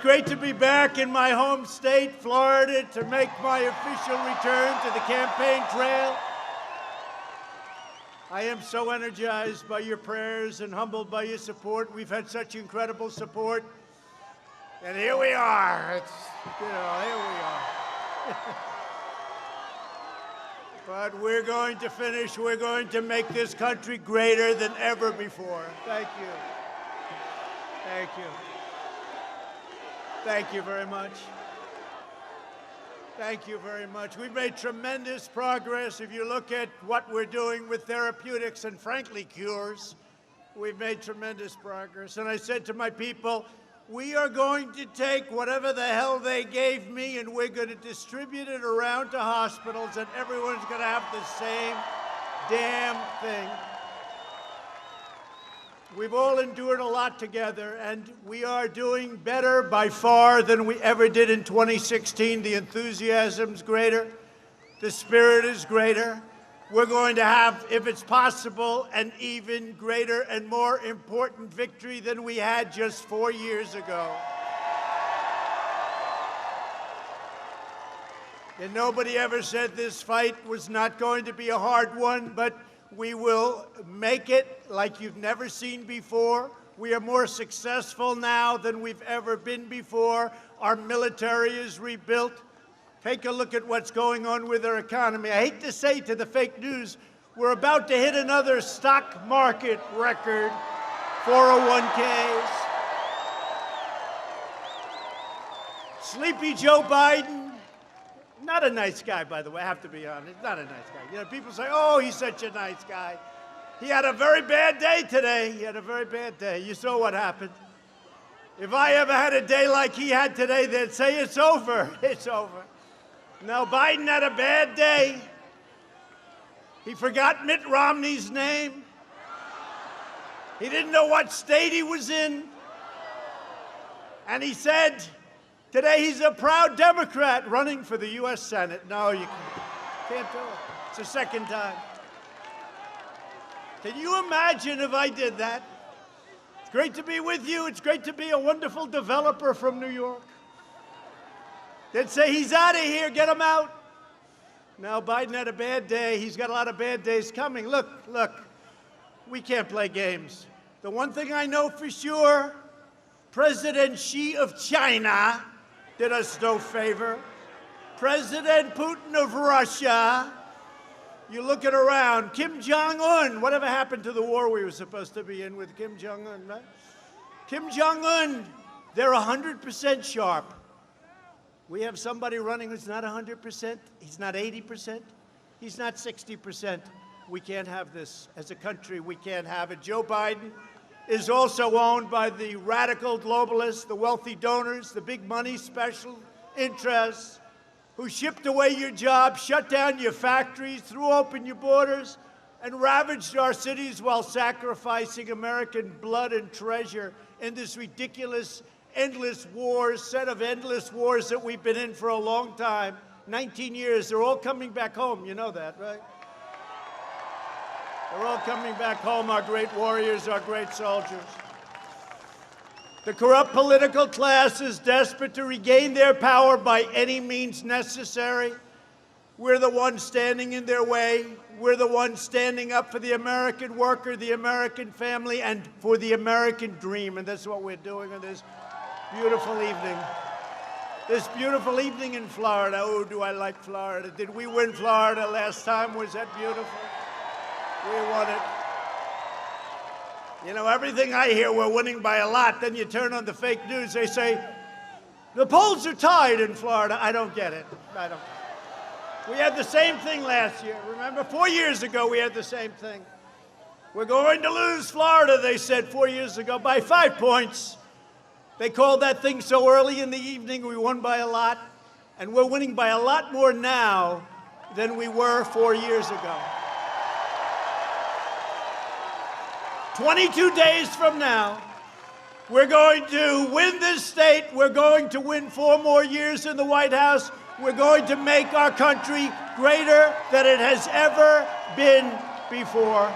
great to be back in my home state, Florida, to make my official return to the campaign trail. I am so energized by your prayers and humbled by your support. We've had such incredible support. And here we are. Here we are. But we're going to finish. We're going to make this country greater than ever before. Thank you. Thank you. Thank you very much. Thank you very much. We've made tremendous progress. If you look at what we're doing with therapeutics and, frankly, cures, we've made tremendous progress. And I said to my people, we are going to take whatever the hell they gave me and we're going to distribute it around to hospitals and everyone's going to have the same damn thing. We've all endured a lot together, and we are doing better by far than we ever did in 2016. The enthusiasm's greater. The spirit is greater. We're going to have, if it's possible, an even greater and more important victory than we had just 4 years ago. And nobody ever said this fight was not going to be a hard one, but we will make it like you've never seen before. We are more successful now than we've ever been before. Our military is rebuilt. Take a look at what's going on with our economy. I hate to say to the fake news, we're about to hit another stock market record, 401ks. Sleepy Joe Biden, not a nice guy, by the way, I have to be honest, not a nice guy. You know, people say, oh, he's such a nice guy. He had a very bad day today. He had a very bad day. You saw what happened. If I ever had a day like he had today, they'd say it's over. It's over. No, Biden had a bad day. He forgot Mitt Romney's name. He didn't know what state he was in. And he said, today he's a proud Democrat running for the U.S. Senate. No, you can't do it. It's the second time. Can you imagine if I did that? It's great to be with you. It's great to be a wonderful developer from New York. They'd say, he's out of here, get him out. Now, Biden had a bad day. He's got a lot of bad days coming. Look, we can't play games. The one thing I know for sure, President Xi of China did us no favor. President Putin of Russia, you look at around, Kim Jong-un, whatever happened to the war we were supposed to be in with Kim Jong-un, right? Kim Jong-un, they're 100% sharp. We have somebody running who's not 100%, he's not 80%, he's not 60%. We can't have this. As a country, we can't have it. Joe Biden is also owned by the radical globalists, the wealthy donors, the big money special interests, who shipped away your jobs, shut down your factories, threw open your borders, and ravaged our cities while sacrificing American blood and treasure in this ridiculous endless wars, set of endless wars that we've been in for a long time, 19 years. They're all coming back home. You know that, right? They're all coming back home, our great warriors, our great soldiers. The corrupt political class is desperate to regain their power by any means necessary. We're the ones standing in their way. We're the ones standing up for the American worker, the American family, and for the American dream. And that's what we're doing on this beautiful evening. This beautiful evening in Florida. Oh, do I like Florida. Did we win Florida last time? Was that beautiful? We won it. You know, everything I hear, we're winning by a lot. Then you turn on the fake news, they say, the polls are tied in Florida. I don't get it. I don't. We had the same thing last year. Remember, 4 years ago, we had the same thing. We're going to lose Florida, they said 4 years ago, by 5 points. They called that thing so early in the evening, we won by a lot. And we're winning by a lot more now than we were 4 years ago. 22 days from now, we're going to win this state. We're going to win 4 more years in the White House. We're going to make our country greater than it has ever been before.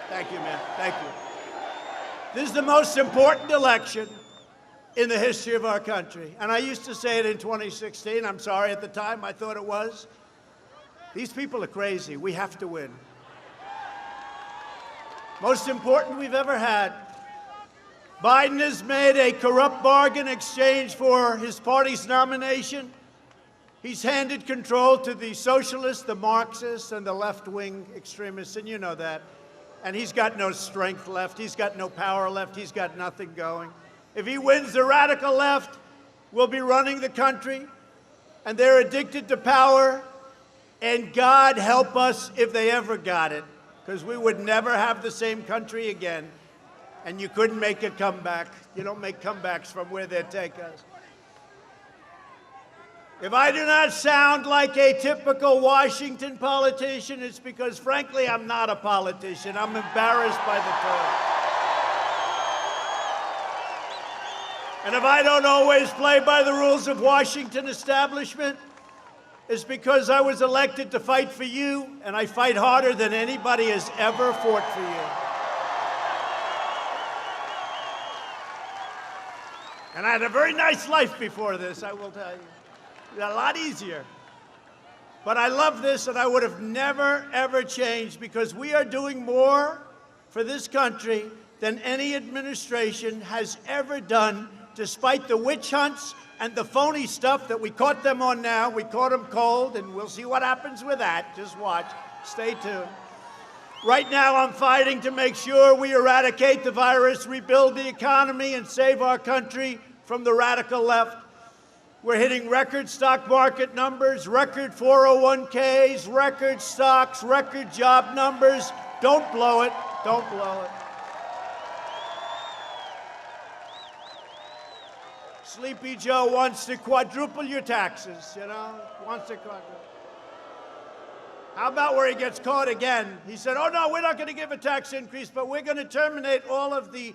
Thank you, man. Thank you. This is the most important election in the history of our country. And I used to say it in 2016. I'm sorry, at the time I thought it was. These people are crazy. We have to win. Most important we've ever had. Biden has made a corrupt bargain in exchange for his party's nomination. He's handed control to the socialists, the Marxists, and the left-wing extremists, and you know that. And he's got no strength left. He's got no power left. He's got nothing going. If he wins, the radical left will be running the country, and they're addicted to power, and God help us if they ever got it, because we would never have the same country again, and you couldn't make a comeback. You don't make comebacks from where they take us. If I do not sound like a typical Washington politician, it's because, frankly, I'm not a politician. I'm embarrassed by the term. And if I don't always play by the rules of Washington establishment, it's because I was elected to fight for you, and I fight harder than anybody has ever fought for you. And I had a very nice life before this, I will tell you. A lot easier. But I love this, and I would have never, ever changed, because we are doing more for this country than any administration has ever done, despite the witch hunts and the phony stuff that we caught them on now. We caught them cold, and we'll see what happens with that. Just watch. Stay tuned. Right now, I'm fighting to make sure we eradicate the virus, rebuild the economy, and save our country from the radical left. We're hitting record stock market numbers, record 401ks, record stocks, record job numbers. Don't blow it. Don't blow it. Sleepy Joe wants to quadruple your taxes, wants to quadruple. How about where he gets caught again? He said, oh, no, we're not going to give a tax increase, but we're going to terminate all of the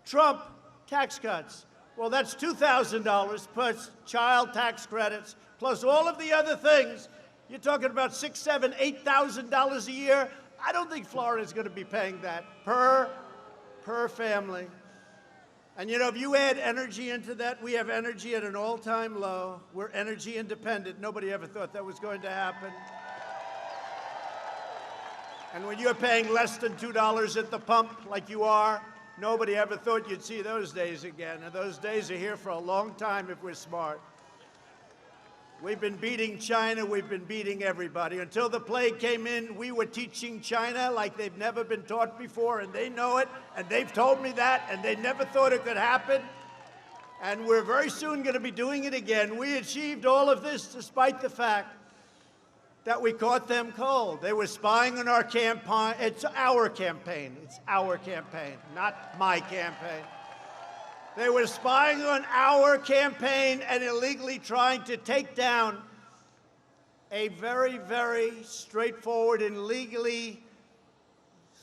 Trump tax cuts. Well, that's $2,000 plus child tax credits, plus all of the other things. You're talking about $6,000, $7,000, $8,000 a year. I don't think Florida's going to be paying that per family. And if you add energy into that, we have energy at an all-time low. We're energy independent. Nobody ever thought that was going to happen. And when you're paying less than $2 at the pump like you are, nobody ever thought you'd see those days again. And those days are here for a long time if we're smart. We've been beating China. We've been beating everybody. Until the plague came in, we were teaching China like they've never been taught before, and they know it, and they've told me that, and they never thought it could happen. And we're very soon going to be doing it again. We achieved all of this despite the fact that we caught them cold. They were spying on our campaign. It's our campaign. It's our campaign, not my campaign. They were spying on our campaign and illegally trying to take down a very, very straightforward and legally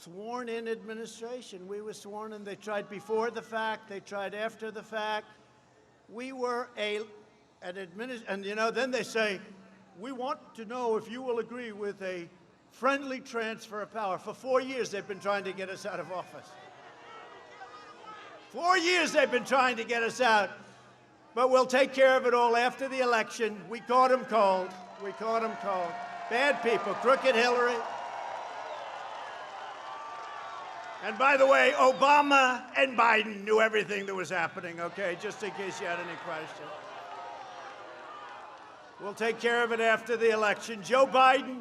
sworn-in administration. We were sworn in. They tried before the fact. They tried after the fact. We were an administration, and then they say, we want to know if you will agree with a friendly transfer of power. For 4 years, they've been trying to get us out of office. 4 years they've been trying to get us out. But we'll take care of it all after the election. We caught them cold. We caught them cold. Bad people, crooked Hillary. And by the way, Obama and Biden knew everything that was happening, okay? Just in case you had any questions. We'll take care of it after the election. Joe Biden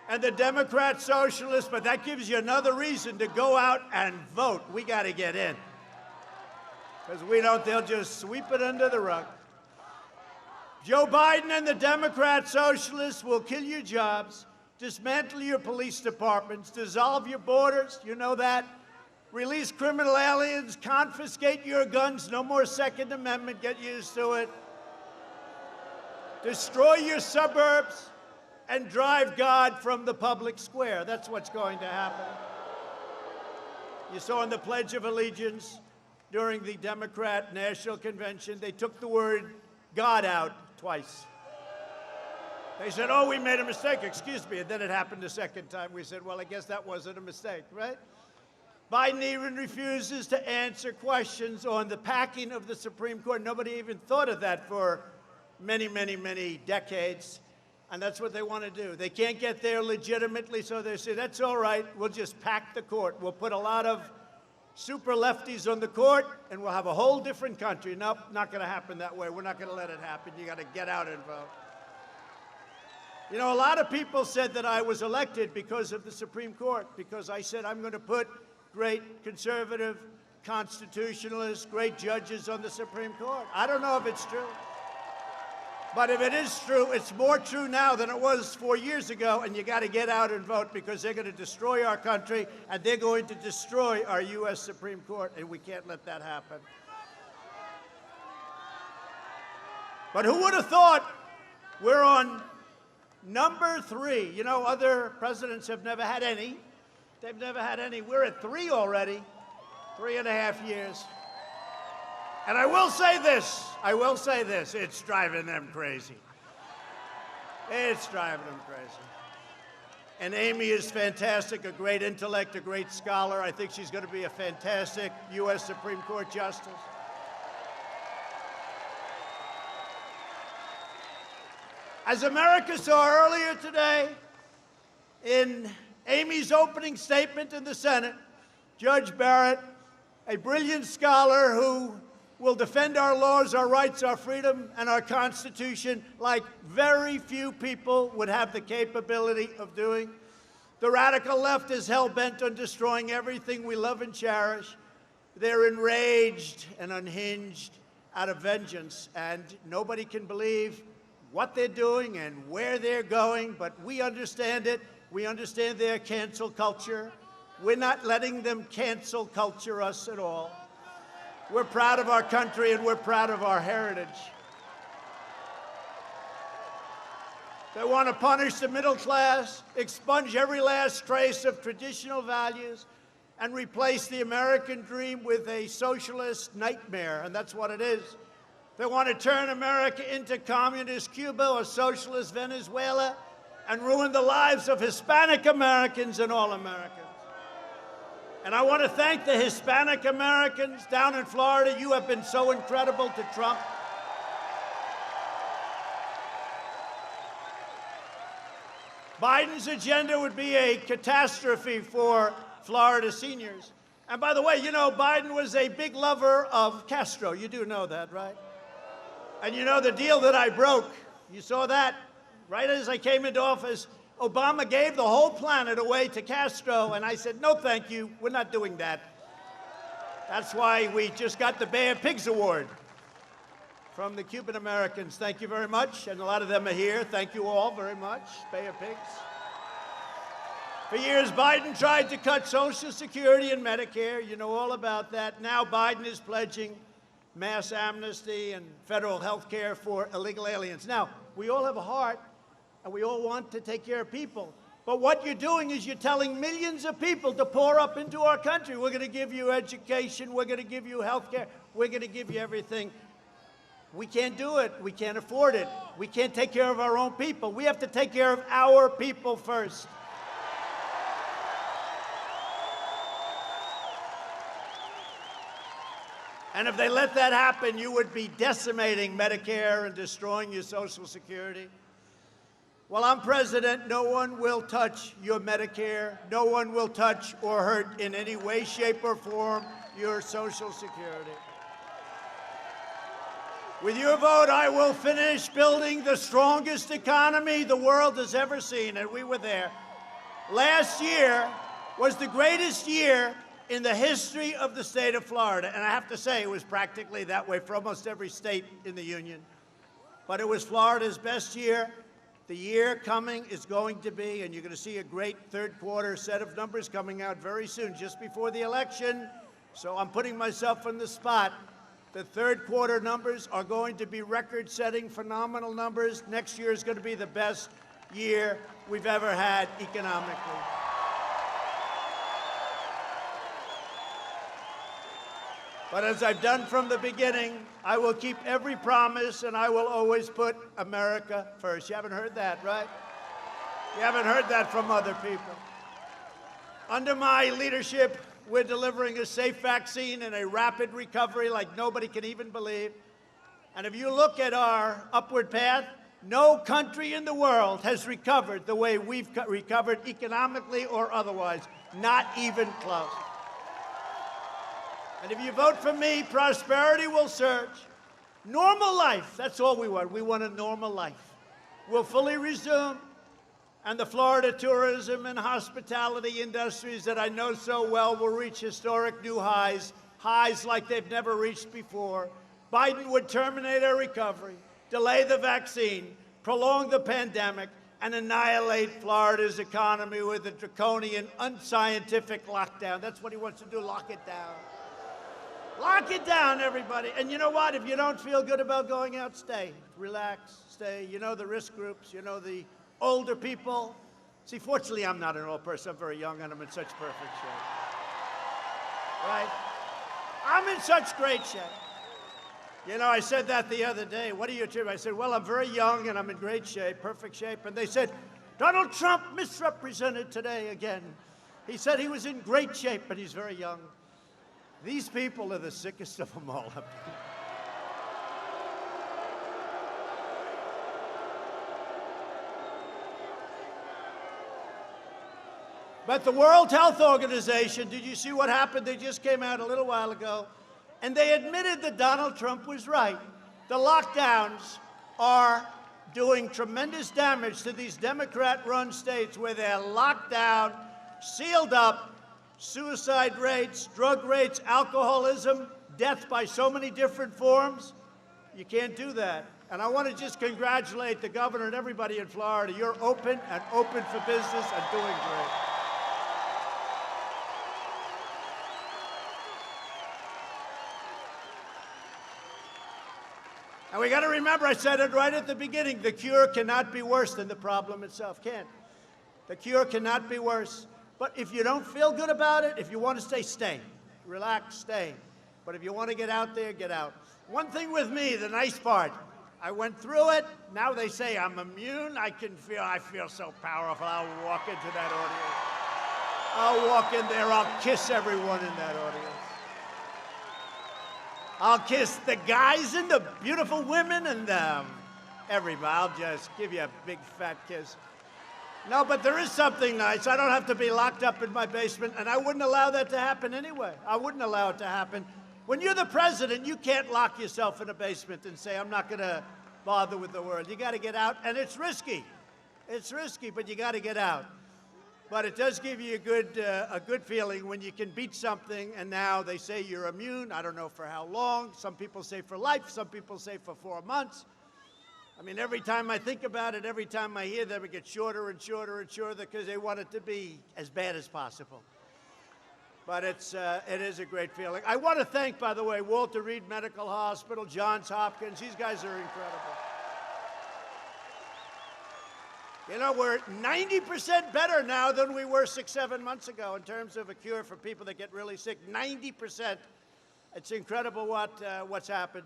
and the Democrat Socialists, but that gives you another reason to go out and vote. We got to get in. Because we don't, they'll just sweep it under the rug. Joe Biden and the Democrat Socialists will kill your jobs, dismantle your police departments, dissolve your borders, you know that, release criminal aliens, confiscate your guns, no more Second Amendment, get used to it, destroy your suburbs, and drive God from the public square. That's what's going to happen. You saw in the Pledge of Allegiance during the Democrat National Convention, they took the word God out twice. They said, oh, we made a mistake, excuse me, and then it happened the second time. We said, well, I guess that wasn't a mistake, right? Biden even refuses to answer questions on the packing of the Supreme Court. Nobody even thought of that for many, many, many decades, and that's what they want to do. They can't get there legitimately, so they say, that's all right, we'll just pack the court. We'll put a lot of super lefties on the court, and we'll have a whole different country. Nope, not going to happen that way. We're not going to let it happen. You got to get out and vote. You know, a lot of people said that I was elected because of the Supreme Court, because I said I'm going to put great conservative, constitutionalists, great judges on the Supreme Court. I don't know if it's true. But if it is true, it's more true now than it was 4 years ago, and you got to get out and vote because they're going to destroy our country, and they're going to destroy our U.S. Supreme Court, and we can't let that happen. But who would have thought we're on number 3? You know, other presidents have never had any. They've never had any. We're at 3 already, 3.5 years. And I will say this, it's driving them crazy. It's driving them crazy. And Amy is fantastic, a great intellect, a great scholar. I think she's going to be a fantastic U.S. Supreme Court justice. As America saw earlier today, in Amy's opening statement in the Senate, Judge Barrett, a brilliant scholar who will defend our laws, our rights, our freedom, and our Constitution like very few people would have the capability of doing. The radical left is hell-bent on destroying everything we love and cherish. They're enraged and unhinged out of vengeance, and nobody can believe what they're doing and where they're going, but we understand it. We understand their cancel culture. We're not letting them cancel culture us at all. We're proud of our country and we're proud of our heritage. They want to punish the middle class, expunge every last trace of traditional values, and replace the American dream with a socialist nightmare, and that's what it is. They want to turn America into communist Cuba or socialist Venezuela and ruin the lives of Hispanic Americans and all Americans. And I want to thank the Hispanic Americans down in Florida. You have been so incredible to Trump. Biden's agenda would be a catastrophe for Florida seniors. And by the way, you know, Biden was a big lover of Castro. You do know that, right? And you know the deal that I broke. You saw that right as I came into office. Obama gave the whole planet away to Castro, and I said, no, thank you, we're not doing that. That's why we just got the Bay of Pigs Award from the Cuban Americans. Thank you very much, and a lot of them are here. Thank you all very much, Bay of Pigs. For years, Biden tried to cut Social Security and Medicare. You know all about that. Now Biden is pledging mass amnesty and federal health care for illegal aliens. Now, we all have a heart, and we all want to take care of people. But what you're doing is you're telling millions of people to pour up into our country. We're going to give you education. We're going to give you health care. We're going to give you everything. We can't do it. We can't afford it. We can't take care of our own people. We have to take care of our people first. And if they let that happen, you would be decimating Medicare and destroying your Social Security. While I'm president, no one will touch your Medicare. No one will touch or hurt in any way, shape, or form your Social Security. With your vote, I will finish building the strongest economy the world has ever seen, and we were there. Last year was the greatest year in the history of the state of Florida, and I have to say it was practically that way for almost every state in the union. But it was Florida's best year. The year coming is going to be, and you're going to see a great third quarter set of numbers coming out very soon, just before the election. So I'm putting myself on the spot. The third quarter numbers are going to be record-setting, phenomenal numbers. Next year is going to be the best year we've ever had economically. . But as I've done from the beginning, I will keep every promise, and I will always put America first. You haven't heard that, right? You haven't heard that from other people. Under my leadership, we're delivering a safe vaccine and a rapid recovery like nobody can even believe. And if you look at our upward path, no country in the world has recovered the way we've recovered economically or otherwise, not even close. And if you vote for me, prosperity will surge. Normal life, that's all we want. We want a normal life. We'll fully resume. And the Florida tourism and hospitality industries that I know so well will reach historic new highs, highs like they've never reached before. Biden would terminate our recovery, delay the vaccine, prolong the pandemic, and annihilate Florida's economy with a draconian, unscientific lockdown. That's what he wants to do, lock it down. Lock it down, everybody. And you know what? If you don't feel good about going out, stay. Relax, stay. You know the risk groups, you know the older people. See, fortunately, I'm not an old person. I'm very young, and I'm in such perfect shape. Right? I'm in such great shape. You know, I said that the other day. What are you doing? I said, well, I'm very young, and I'm in great shape, perfect shape. And they said, Donald Trump misrepresented today again. He said he was in great shape, but he's very young. These people are the sickest of them all. But the World Health Organization, did you see what happened? They just came out a little while ago, and they admitted that Donald Trump was right. The lockdowns are doing tremendous damage to these Democrat-run states where they're locked down, sealed up, suicide rates, drug rates, alcoholism, death by so many different forms. You can't do that. And I want to just congratulate the governor and everybody in Florida. You're open and open for business and doing great. And we got to remember, I said it right at the beginning, the cure cannot be worse than the problem itself. Can't. The cure cannot be worse. But if you don't feel good about it, if you want to stay, stay. Relax, stay. But if you want to get out there, get out. One thing with me, the nice part, I went through it. Now they say I'm immune. I feel so powerful. I'll walk into that audience. I'll walk in there. I'll kiss everyone in that audience. I'll kiss the guys and the beautiful women and everybody. I'll just give you a big fat kiss. No, but there is something nice. I don't have to be locked up in my basement, and I wouldn't allow that to happen anyway. I wouldn't allow it to happen. When you're the president, you can't lock yourself in a basement and say, I'm not going to bother with the world. You got to get out, and it's risky. It's risky, but you got to get out. But it does give you a good feeling when you can beat something, and now they say you're immune. I don't know for how long. Some people say for life. Some people say for 4 months. I mean, every time I think about it, every time I hear them, it gets shorter and shorter and shorter because they want it to be as bad as possible. But it is a great feeling. I want to thank, by the way, Walter Reed Medical Hospital, Johns Hopkins. These guys are incredible. You know, we're 90% better now than we were 6-7 months ago in terms of a cure for people that get really sick. 90%. It's incredible what's happened.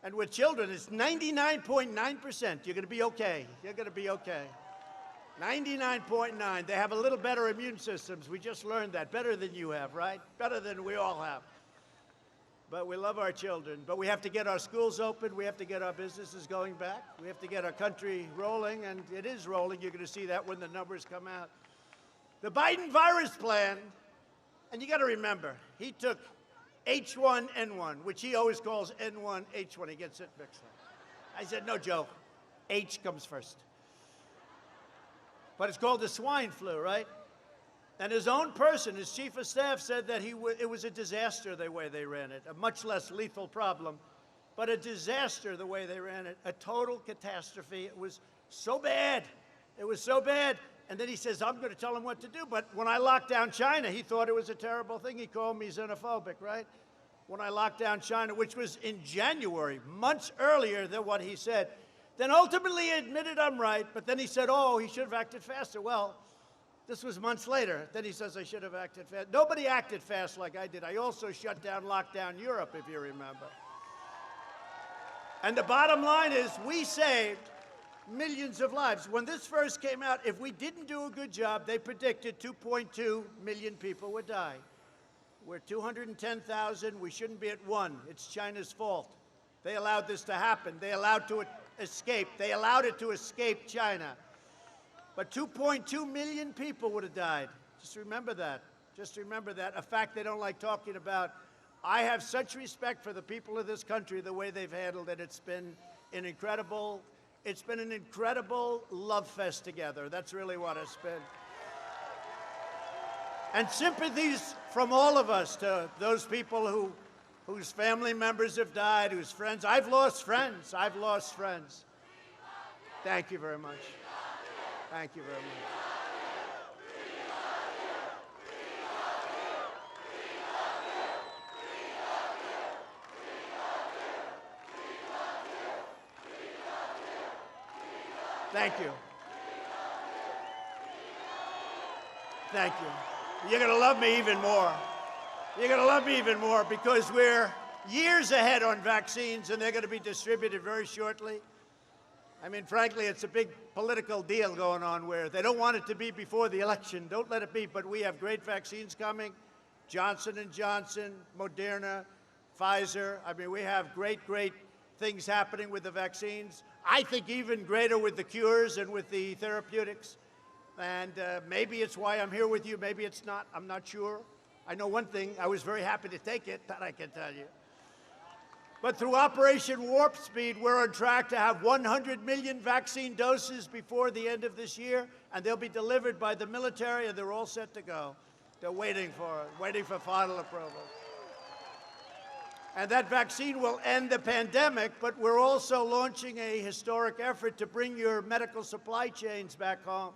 And with children, it's 99.9%. You're going to be okay. You're going to be okay. 99.9. They have a little better immune systems. We just learned that. Better than you have, right? Better than we all have. But we love our children. But we have to get our schools open. We have to get our businesses going back. We have to get our country rolling, and it is rolling. You're going to see that when the numbers come out. The Biden virus plan, and you got to remember, he took H1N1, which he always calls N1H1. He gets it mixed up. I said, no joke. H comes first. But it's called the swine flu, right? And his own person, his chief of staff, said that it was a disaster the way they ran it, a much less lethal problem, but a disaster the way they ran it, a total catastrophe. It was so bad. It was so bad. And then he says, I'm going to tell him what to do. But when I locked down China, he thought it was a terrible thing. He called me xenophobic, right? When I locked down China, which was in January, months earlier than what he said. Then ultimately he admitted I'm right, but then he said, oh, he should have acted faster. Well, This was months later. Then he says I should have acted fast. Nobody acted fast like I did. I also shut down, locked down Europe, if you remember. And the bottom line is we saved millions of lives. When this first came out, if we didn't do a good job, they predicted 2.2 million people would die. We're 210,000. We shouldn't be at 1. It's China's fault. They allowed this to happen. They allowed to escape. They allowed it to escape China. But 2.2 million people would have died. Just remember that. Just remember that. A fact they don't like talking about. I have such respect for the people of this country, the way they've handled it. It's been an incredible love fest together. That's really what it's been. And sympathies from all of us to those people whose family members have died, whose friends. I've lost friends. I've lost friends. Thank you very much. Thank you very much. Thank you. Thank you. You're going to love me even more. You're going to love me even more because we're years ahead on vaccines and they're going to be distributed very shortly. I mean, frankly, it's a big political deal going on where they don't want it to be before the election. Don't let it be. But we have great vaccines coming. Johnson & Johnson, Moderna, Pfizer. I mean, we have great things happening with the vaccines. I think even greater with the cures and with the therapeutics. And maybe it's why I'm here with you. Maybe it's not. I'm not sure. I know one thing. I was very happy to take it, that I can tell you. But through Operation Warp Speed, we're on track to have 100 million vaccine doses before the end of this year, and they'll be delivered by the military, and they're all set to go. They're waiting for it, waiting for final approval. And that vaccine will end the pandemic, but we're also launching a historic effort to bring your medical supply chains back home.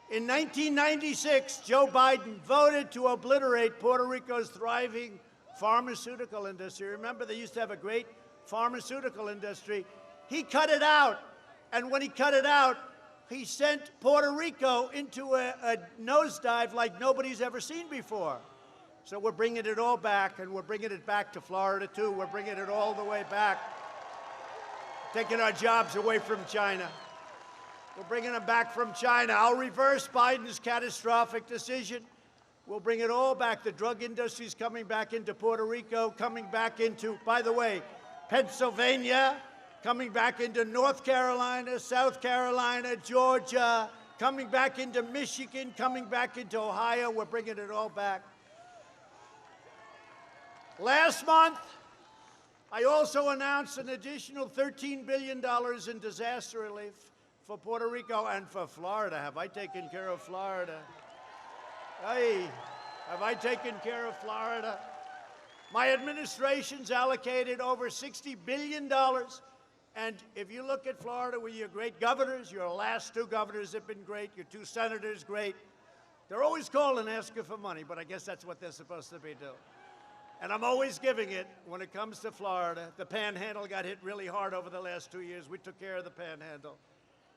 In 1996, Joe Biden voted to obliterate Puerto Rico's thriving pharmaceutical industry. Remember, they used to have a great pharmaceutical industry. He cut it out. And when he cut it out, he sent Puerto Rico into a nosedive like nobody's ever seen before. So we're bringing it all back, and we're bringing it back to Florida, too. We're bringing it all the way back, taking our jobs away from China. We're bringing them back from China. I'll reverse Biden's catastrophic decision. We'll bring it all back. The drug industry's coming back into Puerto Rico, coming back into, by the way, Pennsylvania, coming back into North Carolina, South Carolina, Georgia, coming back into Michigan, coming back into Ohio. We're bringing it all back. Last month, I also announced an additional $13 billion in disaster relief for Puerto Rico and for Florida. Have I taken care of Florida? Hey, have I taken care of Florida? My administration's allocated over $60 billion. And if you look at Florida with your great governors, your last two governors have been great, your two senators, great. They're always calling asking for money, but I guess that's what they're supposed to be doing. And I'm always giving it when it comes to Florida. The Panhandle got hit really hard over the last 2 years. We took care of the Panhandle.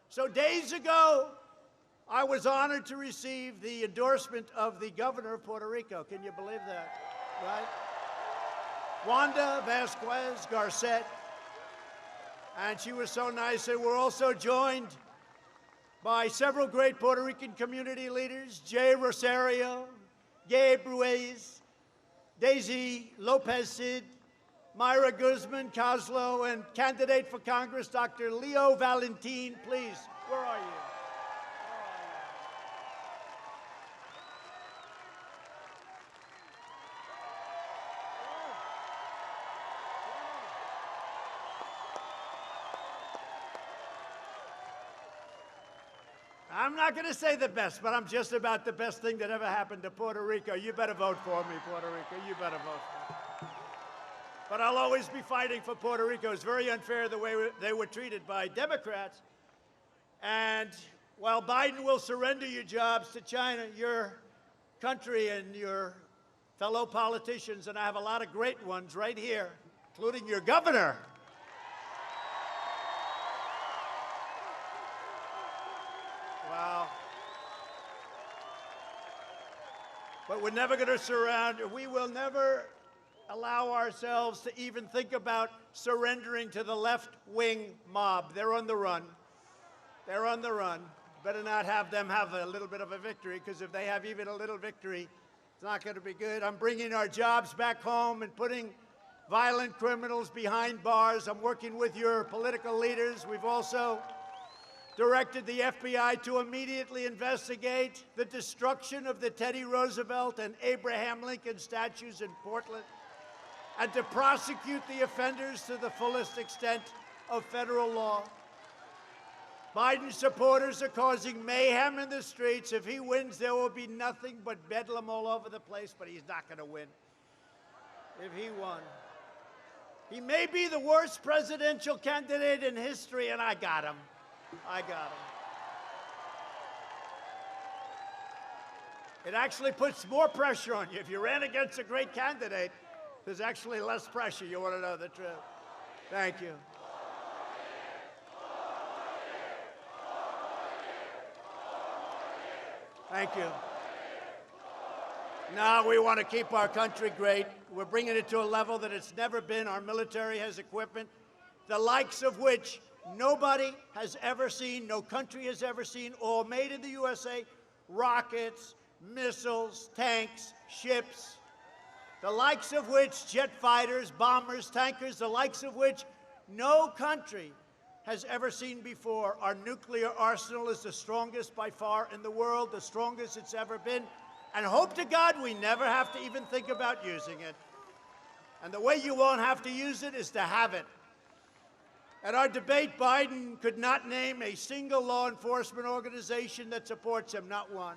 So days ago, I was honored to receive the endorsement of the governor of Puerto Rico. Can you believe that, right? Wanda Vasquez Garcet. And she was so nice. And we're also joined by several great Puerto Rican community leaders, Jay Rosario, Gabe Ruiz, Daisy Lopez Cid, Myra Guzman Coslo, and candidate for Congress, Dr. Leo Valentin. Please, where are you? I'm not going to say the best, but I'm just about the best thing that ever happened to Puerto Rico. You better vote for me, Puerto Rico. You better vote for me. But I'll always be fighting for Puerto Rico. It's very unfair the way they were treated by Democrats. And while Biden will surrender your jobs to China, your country and your fellow politicians, and I have a lot of great ones right here, including your governor, But we're never going to surround. We will never allow ourselves to even think about surrendering to the left-wing mob. They're on the run. They're on the run. Better not have them have a little bit of a victory, because if they have even a little victory, it's not going to be good. I'm bringing our jobs back home and putting violent criminals behind bars. I'm working with your political leaders. We've also directed the FBI to immediately investigate the destruction of the Teddy Roosevelt and Abraham Lincoln statues in Portland, and to prosecute the offenders to the fullest extent of federal law. Biden supporters are causing mayhem in the streets. If he wins, there will be nothing but bedlam all over the place, but he's not going to win. If he won. He may be the worst presidential candidate in history, and I got him. I got him. It actually puts more pressure on you. If you ran against a great candidate, there's actually less pressure. You want to know the truth. Thank you. Thank you. Now we want to keep our country great. We're bringing it to a level that it's never been. Our military has equipment, the likes of which nobody has ever seen, no country has ever seen, all made in the USA. Rockets, missiles, tanks, ships, the likes of which jet fighters, bombers, tankers, the likes of which no country has ever seen before. Our nuclear arsenal is the strongest by far in the world, the strongest it's ever been. And hope to God we never have to even think about using it. And the way you won't have to use it is to have it. At our debate, Biden could not name a single law enforcement organization that supports him, not one.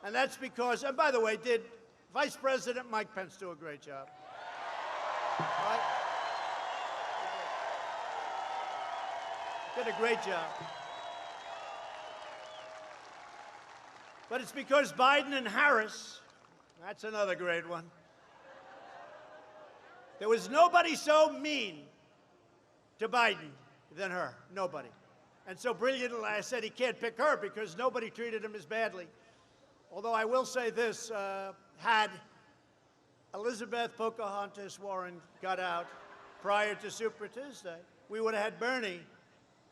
And that's because, and by the way, did Vice President Mike Pence do a great job? Right? Did a great job. But it's because Biden and Harris, that's another great one. There was nobody so mean to Biden than her, nobody. And so brilliantly, I said he can't pick her because nobody treated him as badly. Although I will say this, had Elizabeth Pocahontas Warren got out prior to Super Tuesday, we would have had Bernie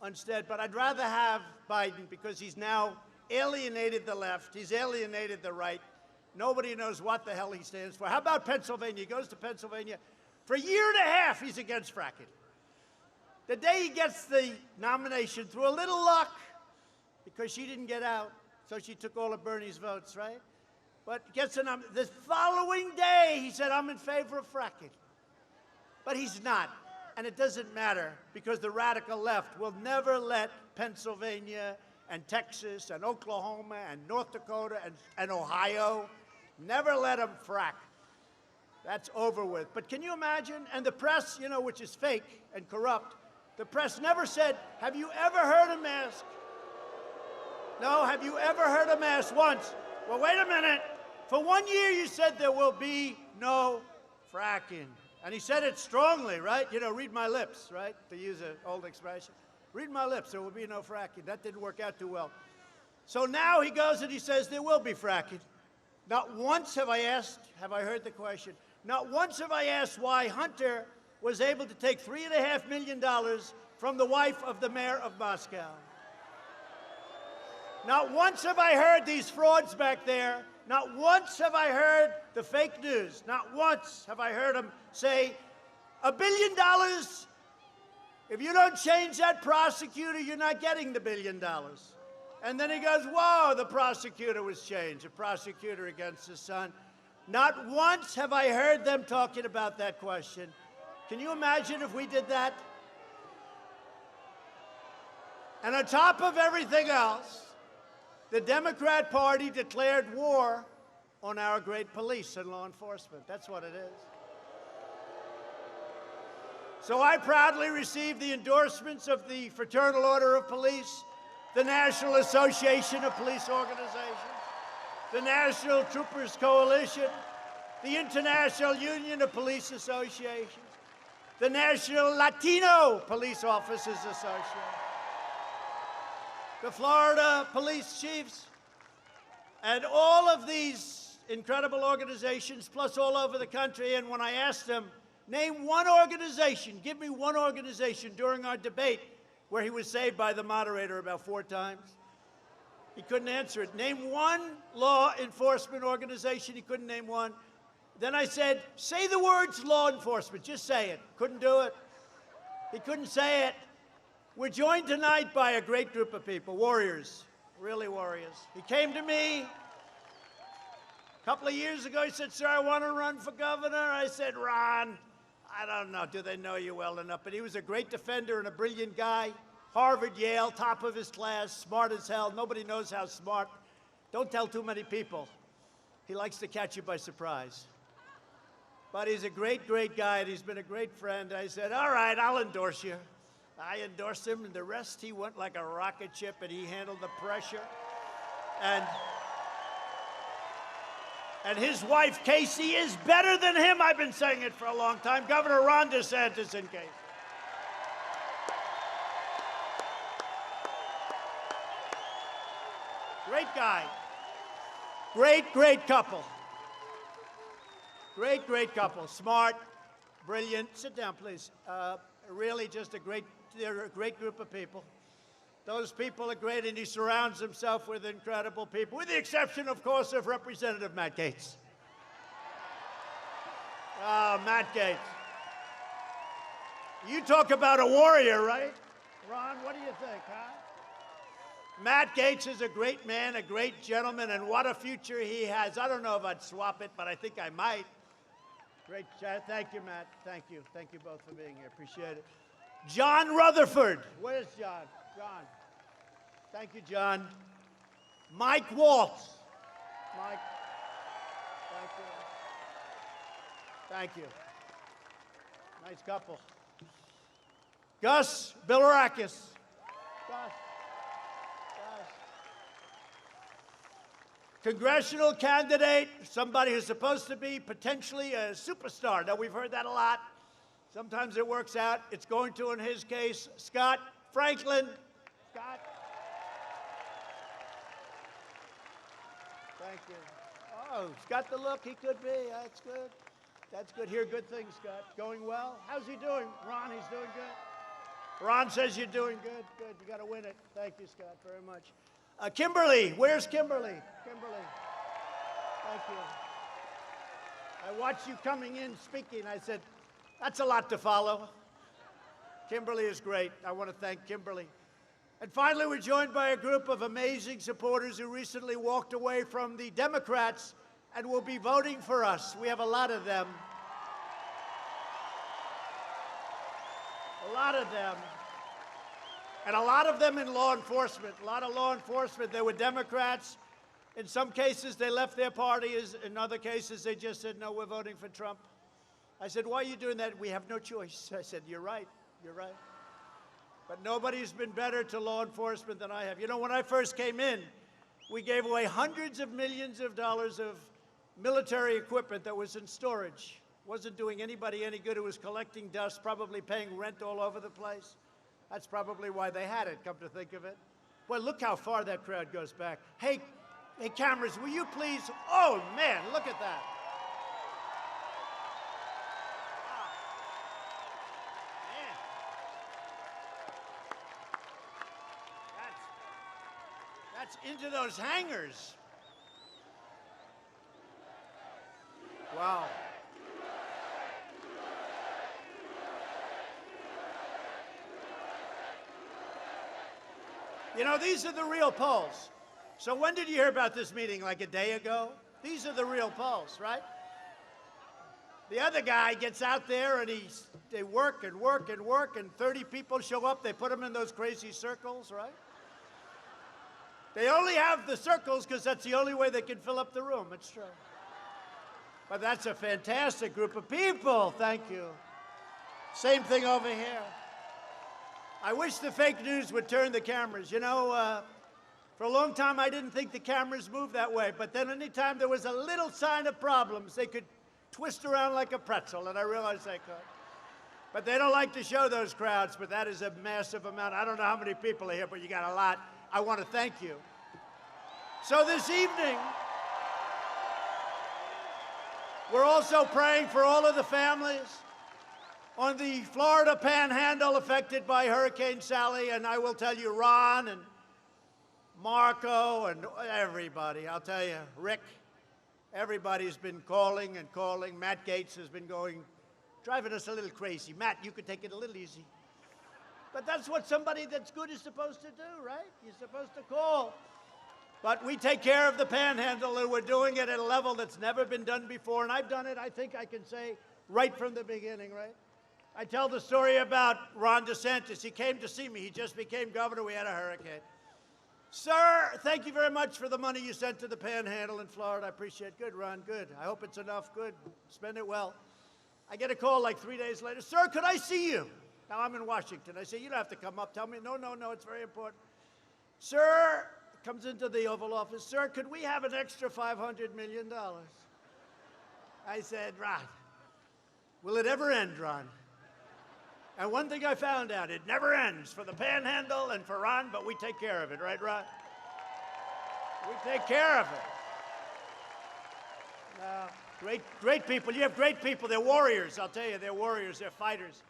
instead. But I'd rather have Biden because he's now alienated the left. He's alienated the right. Nobody knows what the hell he stands for. How about Pennsylvania? He goes to Pennsylvania. For a year and a half, he's against fracking. The day he gets the nomination, through a little luck, because she didn't get out, so she took all of Bernie's votes, right? But gets the following day, he said, I'm in favor of fracking. But he's not. And it doesn't matter, because the radical left will never let Pennsylvania and Texas and Oklahoma and North Dakota and Ohio, never let them frack. That's over with. But can you imagine? And the press, you know, which is fake and corrupt, the press never said, have you ever heard him ask? No, have you ever heard him ask once? Well, wait a minute. For 1 year you said there will be no fracking. And he said it strongly, right? You know, read my lips, right? To use an old expression. Read my lips, there will be no fracking. That didn't work out too well. So now he goes and he says there will be fracking. Not once have I heard the question. Not once have I asked why Hunter was able to take $3.5 million from the wife of the mayor of Moscow. Not once have I heard these frauds back there. Not once have I heard the fake news. Not once have I heard him say, $1 billion, if you don't change that prosecutor, you're not getting the $1 billion. And then he goes, whoa, the prosecutor was changed, a prosecutor against his son. Not once have I heard them talking about that question. Can you imagine if we did that? And on top of everything else, the Democrat Party declared war on our great police and law enforcement. That's what it is. So I proudly received the endorsements of the Fraternal Order of Police, the National Association of Police Organizations, the National Troopers Coalition, the International Union of Police Associations, the National Latino Police Officers Association, the Florida Police Chiefs, And all of these incredible organizations, plus all over the country, and when I asked him, name one organization, give me one organization during our debate where he was saved by the moderator about 4 times. He couldn't answer it. Name one law enforcement organization. He couldn't name one. Then I said, say the words law enforcement. Just say it. Couldn't do it. He couldn't say it. We're joined tonight by a great group of people, warriors, really warriors. He came to me a couple of years ago. He said, sir, I want to run for governor. I said, Ron, I don't know. Do they know you well enough? But he was a great defender and a brilliant guy. Harvard, Yale, top of his class, smart as hell. Nobody knows how smart. Don't tell too many people. He likes to catch you by surprise. But he's a great, great guy, and he's been a great friend. I said, all right, I'll endorse you. I endorsed him, and the rest, he went like a rocket ship, and he handled the pressure. And his wife, Casey, is better than him. I've been saying it for a long time. Governor Ron DeSantis in Casey. Great guy. Great, great couple. Great, great couple. Smart, brilliant. Sit down, please. Really just they're a great group of people. Those people are great, and he surrounds himself with incredible people, with the exception, of course, of Representative Matt Gaetz. Matt Gaetz. You talk about a warrior, right? Ron, what do you think, huh? Matt Gaetz is a great man, a great gentleman, and what a future he has. I don't know if I'd swap it, but I think I might. Great chat. Thank you, Matt. Thank you. Thank you both for being here. Appreciate it. John Rutherford. Where's John? John. Thank you, John. Mike Waltz. Mike. Thank you. Thank you. Nice couple. Gus Bilirakis. Gus. Congressional candidate, somebody who's supposed to be potentially a superstar. Now, we've heard that a lot. Sometimes it works out. It's going to, in his case, Scott Franklin. Scott. Thank you. Oh, he's got the look he could be. That's good. That's good. Hear good things, Scott. Going well. How's he doing? Ron, he's doing good. Ron says you're doing good. Good. You got to win it. Thank you, Scott, very much. Kimberly, where's Kimberly? Kimberly, thank you. I watched you coming in speaking. I said, that's a lot to follow. Kimberly is great. I want to thank Kimberly. And finally, we're joined by a group of amazing supporters who recently walked away from the Democrats and will be voting for us. We have a lot of them. A lot of them. And a lot of them in law enforcement, a lot of law enforcement. They were Democrats. In some cases, they left their parties. In other cases, they just said, no, we're voting for Trump. I said, why are you doing that? We have no choice. I said, you're right. You're right. But nobody's been better to law enforcement than I have. You know, when I first came in, we gave away hundreds of millions of dollars of military equipment that was in storage. Wasn't doing anybody any good. It was collecting dust, probably paying rent all over the place. That's probably why they had it, come to think of it. Boy, look how far that crowd goes back. Hey, cameras, will you please? Oh, man, look at that. Man. That's into those hangars. Wow. You know, these are the real polls. So when did you hear about this meeting? Like a day ago? These are the real polls, right? The other guy gets out there and they work and work and work, and 30 people show up. They put them in those crazy circles, right? They only have the circles because that's the only way they can fill up the room. It's true. But that's a fantastic group of people. Thank you. Same thing over here. I wish the fake news would turn the cameras. You know, for a long time, I didn't think the cameras moved that way. But then anytime there was a little sign of problems, they could twist around like a pretzel, and I realized they could. But they don't like to show those crowds, but that is a massive amount. I don't know how many people are here, but you got a lot. I want to thank you. So this evening, we're also praying for all of the families on the Florida Panhandle affected by Hurricane Sally. And I will tell you, Ron and Marco and everybody, I'll tell you, Rick, everybody's been calling and calling. Matt Gaetz has been driving us a little crazy. Matt, you could take it a little easy. But that's what somebody that's good is supposed to do, right? You're supposed to call. But we take care of the Panhandle, and we're doing it at a level that's never been done before. And I've done it, I think I can say, right from the beginning, right? I tell the story about Ron DeSantis. He came to see me. He just became governor. We had a hurricane. Sir, thank you very much for the money you sent to the Panhandle in Florida. I appreciate it. Good, Ron, good. I hope it's enough. Good. Spend it well. I get a call like 3 days later. Sir, could I see you? Now, I'm in Washington. I say, you don't have to come up. Tell me, no, it's very important. Sir, comes into the Oval Office. Sir, could we have an extra $500 million? I said, Ron, will it ever end, Ron? And one thing I found out, it never ends for the Panhandle and for Ron, but we take care of it, right, Ron? We take care of it. Great people. You have great people. They're warriors, I'll tell you. They're warriors. They're fighters.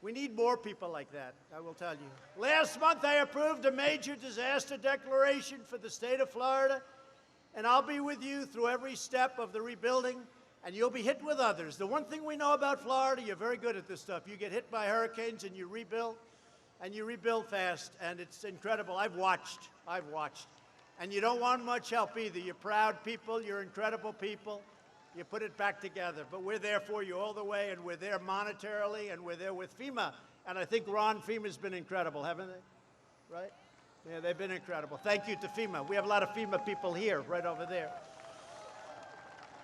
We need more people like that, I will tell you. Last month, I approved a major disaster declaration for the state of Florida, and I'll be with you through every step of the rebuilding, and you'll be hit with others. The one thing we know about Florida, you're very good at this stuff. You get hit by hurricanes and you rebuild fast, and it's incredible. I've watched. And you don't want much help either. You're proud people, you're incredible people. You put it back together. But we're there for you all the way, and we're there monetarily, and we're there with FEMA. And I think FEMA's been incredible, haven't they? Right? Yeah, they've been incredible. Thank you to FEMA. We have a lot of FEMA people here, right over there.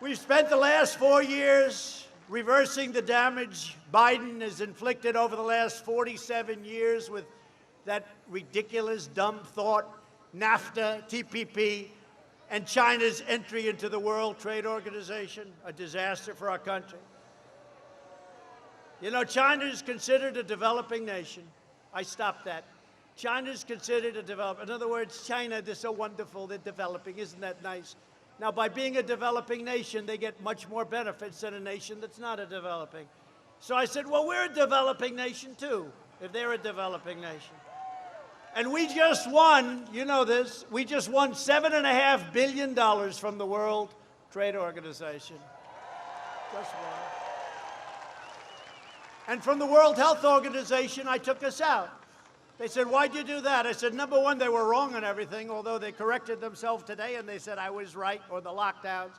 We've spent the last 4 years reversing the damage Biden has inflicted over the last 47 years with that ridiculous, dumb thought, NAFTA, TPP, and China's entry into the World Trade Organization, a disaster for our country. You know, China is considered a developing nation. I stopped that. China is considered a developing. In other words, China, they're so wonderful, they're developing. Isn't that nice? Now, by being a developing nation, they get much more benefits than a nation that's not a developing. So I said, well, we're a developing nation, too, if they're a developing nation. And we just won, you know this, we just won $7.5 billion from the World Trade Organization. Just won. And from the World Health Organization, I took us out. They said, why'd you do that? I said, number one, they were wrong on everything, although they corrected themselves today and they said I was right, or the lockdowns.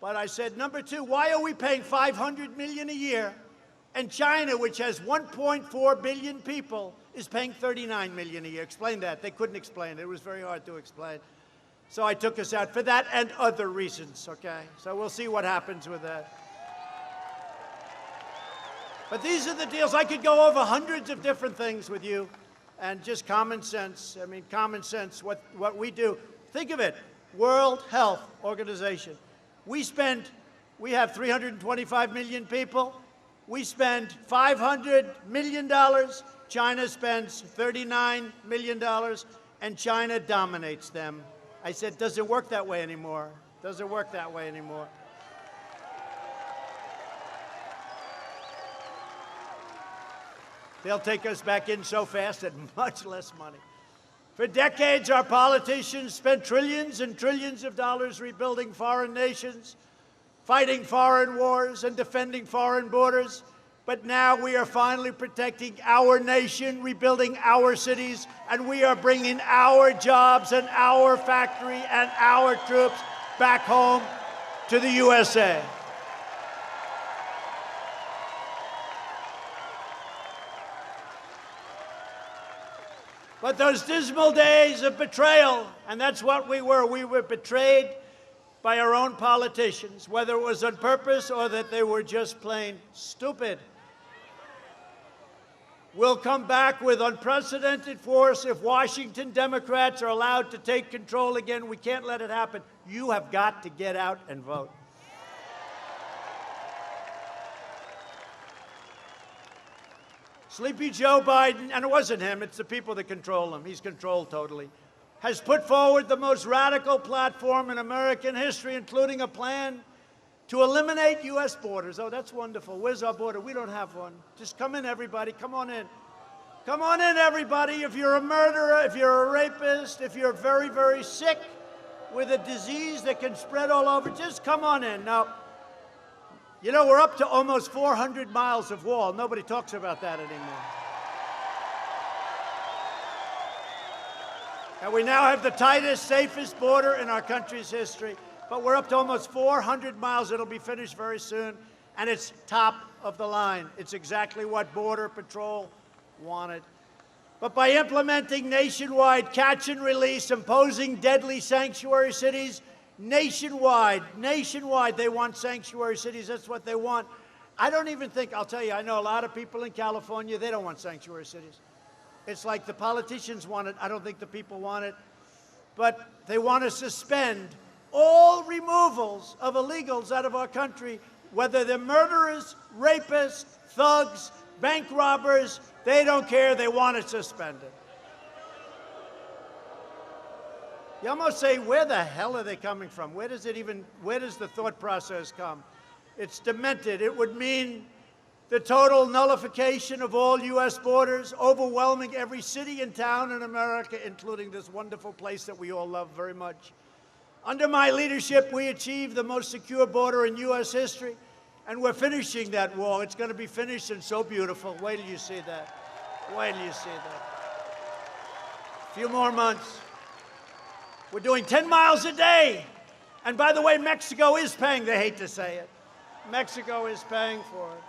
But I said, number two, why are we paying $500 million a year? And China, which has 1.4 billion people, is paying $39 million a year. Explain that. They couldn't explain it. It was very hard to explain. So I took us out for that and other reasons, okay? So we'll see what happens with that. But these are the deals. I could go over hundreds of different things with you. And just common sense, I mean, common sense, what we do. Think of it, World Health Organization. We have 325 million people. We spend $500 million. China spends $39 million, and China dominates them. I said, does it work that way anymore? Does it work that way anymore? They'll take us back in so fast at much less money. For decades, our politicians spent trillions and trillions of dollars rebuilding foreign nations, fighting foreign wars, and defending foreign borders. But now we are finally protecting our nation, rebuilding our cities, and we are bringing our jobs and our factory and our troops back home to the USA. But those dismal days of betrayal, and that's what we were betrayed by our own politicians, whether it was on purpose or that they were just plain stupid. We'll come back with unprecedented force if Washington Democrats are allowed to take control again. We can't let it happen. You have got to get out and vote. Sleepy Joe Biden, and it wasn't him, it's the people that control him. He's controlled totally. has put forward the most radical platform in American history, including a plan to eliminate U.S. borders. Oh, that's wonderful. Where's our border? We don't have one. Just come in, everybody. Come on in. Come on in, everybody. If you're a murderer, if you're a rapist, if you're very, very sick with a disease that can spread all over, just come on in. Now, you know, we're up to almost 400 miles of wall. Nobody talks about that anymore. And we now have the tightest, safest border in our country's history. But we're up to almost 400 miles. It'll be finished very soon. And it's top of the line. It's exactly what Border Patrol wanted. But by implementing nationwide catch and release, imposing deadly sanctuary cities, nationwide, they want sanctuary cities. That's what they want. I don't even think, I'll tell you, I know a lot of people in California, they don't want sanctuary cities. It's like the politicians want it. I don't think the people want it. But they want to suspend all removals of illegals out of our country, whether they're murderers, rapists, thugs, bank robbers. They don't care. They want it suspended. You almost say, where the hell are they coming from? Where does the thought process come? It's demented. It would mean the total nullification of all U.S. borders, overwhelming every city and town in America, including this wonderful place that we all love very much. Under my leadership, we achieved the most secure border in U.S. history, and we're finishing that wall. It's going to be finished and so beautiful. Wait till you see that. Wait till you see that. A few more months. We're doing 10 miles a day. And by the way, Mexico is paying. They hate to say it. Mexico is paying for it.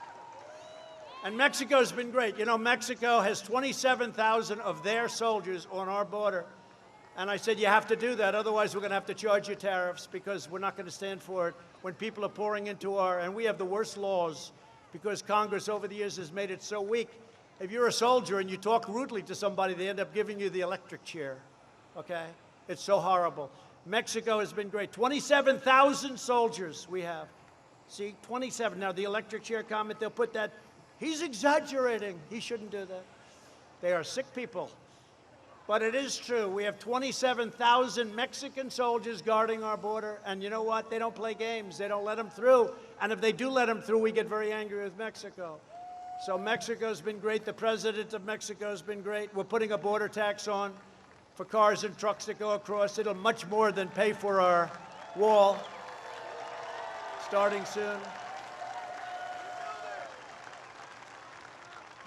And Mexico's been great. You know, Mexico has 27,000 of their soldiers on our border. And I said, you have to do that, otherwise we're going to have to charge you tariffs, because we're not going to stand for it when people are pouring into and we have the worst laws because Congress over the years has made it so weak. If you're a soldier and you talk rudely to somebody, they end up giving you the electric chair, okay? It's so horrible. Mexico has been great. 27,000 soldiers we have. See, 27. Now, the electric chair comment, they'll put that, he's exaggerating. He shouldn't do that. They are sick people. But it is true. We have 27,000 Mexican soldiers guarding our border. And you know what? They don't play games. They don't let them through. And if they do let them through, we get very angry with Mexico. So Mexico's been great. The president of Mexico's been great. We're putting a border tax on for cars and trucks that go across. It'll much more than pay for our wall, starting soon.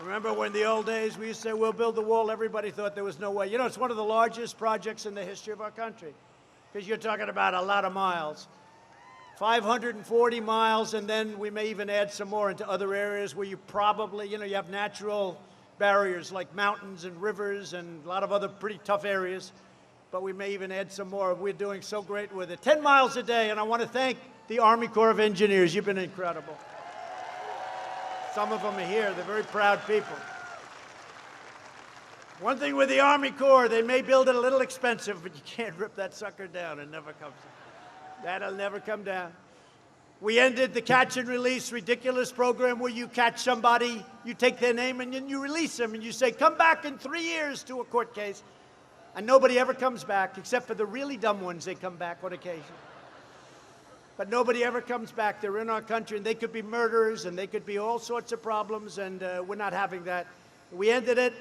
Remember when the old days we used to say, we'll build the wall, everybody thought there was no way. You know, it's one of the largest projects in the history of our country, because you're talking about a lot of miles. 540 miles, and then we may even add some more into other areas where you probably, you know, you have natural barriers like mountains and rivers and a lot of other pretty tough areas, but we may even add some more. We're doing so great with it. 10 miles a day, and I want to thank the Army Corps of Engineers. You've been incredible. Some of them are here. They're very proud people. One thing with the Army Corps, they may build it a little expensive, but you can't rip that sucker down. It never comes down. That'll never come down. We ended the catch and release ridiculous program where you catch somebody, you take their name, and then you release them, and you say, come back in 3 years to a court case. And nobody ever comes back, except for the really dumb ones. They come back on occasion. But nobody ever comes back. They're in our country, and they could be murderers, and they could be all sorts of problems, and we're not having that. We ended it.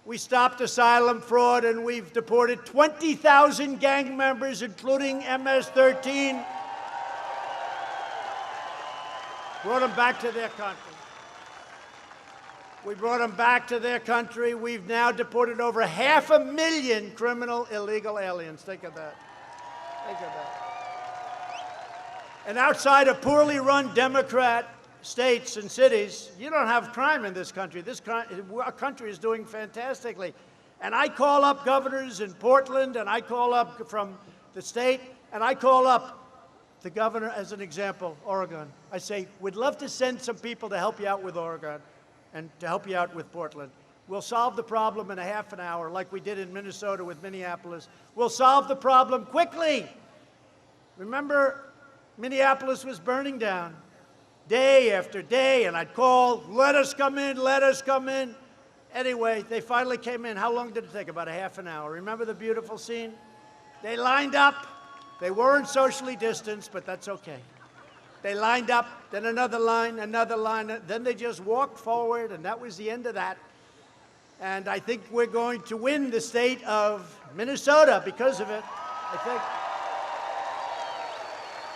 We stopped asylum fraud, and we've deported 20,000 gang members, including MS-13. Brought them back to their country. We brought them back to their country. We've now deported over 500,000 criminal illegal aliens. Think of that. Think of that. And outside of poorly run Democrat states and cities, you don't have crime in this country. Our country is doing fantastically. And I call up governors in Portland, and I call up from the state, and I call up the governor as an example, Oregon. I say, we'd love to send some people to help you out with Oregon and to help you out with Portland. We'll solve the problem in a half an hour like we did in Minnesota with Minneapolis. We'll solve the problem quickly. Remember, Minneapolis was burning down day after day, and I'd call, let us come in, let us come in. Anyway, they finally came in. How long did it take? About a half an hour. Remember the beautiful scene? They lined up. They weren't socially distanced, but that's okay. They lined up, then another line, then they just walked forward, and that was the end of that. And I think we're going to win the state of Minnesota because of it, I think.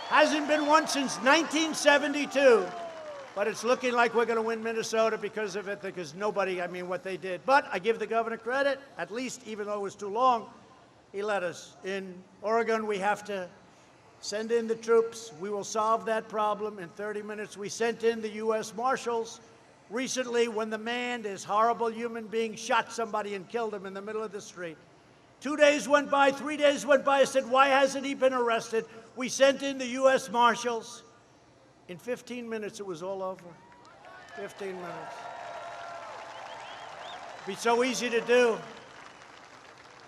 Hasn't been won since 1972, but it's looking like we're going to win Minnesota because of it, because nobody, I mean, what they did. But I give the governor credit, at least, even though it was too long, he let us. In Oregon, we have to send in the troops. We will solve that problem in 30 minutes. We sent in the U.S. Marshals recently when the man, this horrible human being, shot somebody and killed him in the middle of the street. 2 days went by, 3 days went by. I said, why hasn't he been arrested? We sent in the U.S. Marshals. In 15 minutes, it was all over. 15 minutes. It'd be so easy to do.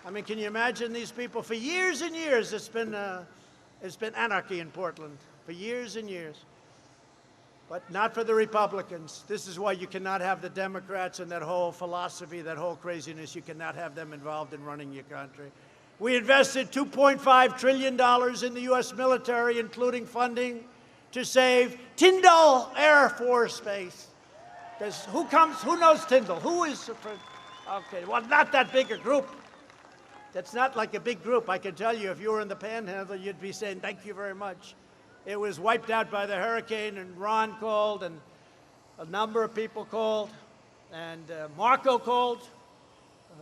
I mean, can you imagine these people? For years and years, it's been anarchy in Portland. For years and years. But not for the Republicans. This is why you cannot have the Democrats and that whole philosophy, that whole craziness. You cannot have them involved in running your country. We invested $2.5 trillion in the U.S. military, including funding to save Tyndall Air Force Base. Who knows Tyndall? Who is, okay, well, not that big a group. That's not like a big group. I can tell you, if you were in the Panhandle, you'd be saying, thank you very much. It was wiped out by the hurricane, and Ron called, and a number of people called, and Marco called,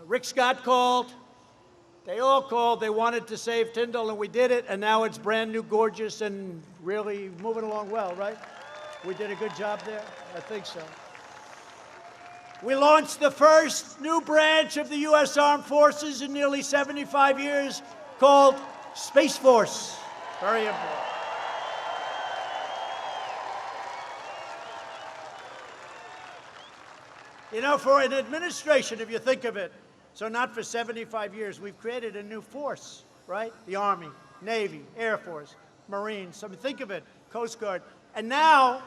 Rick Scott called. They all called. They wanted to save Tyndall, and we did it, and now it's brand new, gorgeous, and really moving along well, right? We did a good job there? I think so. We launched the first new branch of the U.S. Armed Forces in nearly 75 years called Space Force. Very important. You know, for an administration, if you think of it, so not for 75 years, we've created a new force, right? The Army, Navy, Air Force, Marines. So think of it, Coast Guard. And now,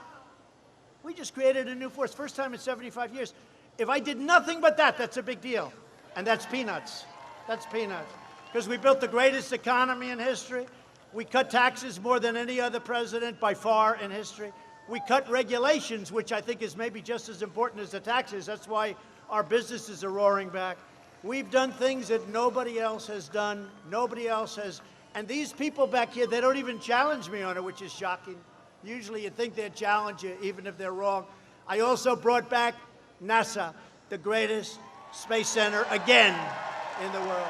we just created a new force, first time in 75 years. If I did nothing but that, that's a big deal. And that's peanuts. That's peanuts. Because we built the greatest economy in history. We cut taxes more than any other president by far in history. We cut regulations, which I think is maybe just as important as the taxes. That's why our businesses are roaring back. We've done things that nobody else has done. Nobody else has. And these people back here, they don't even challenge me on it, which is shocking. Usually you'd think they'd challenge you, even if they're wrong. I also brought back NASA, the greatest space center again in the world.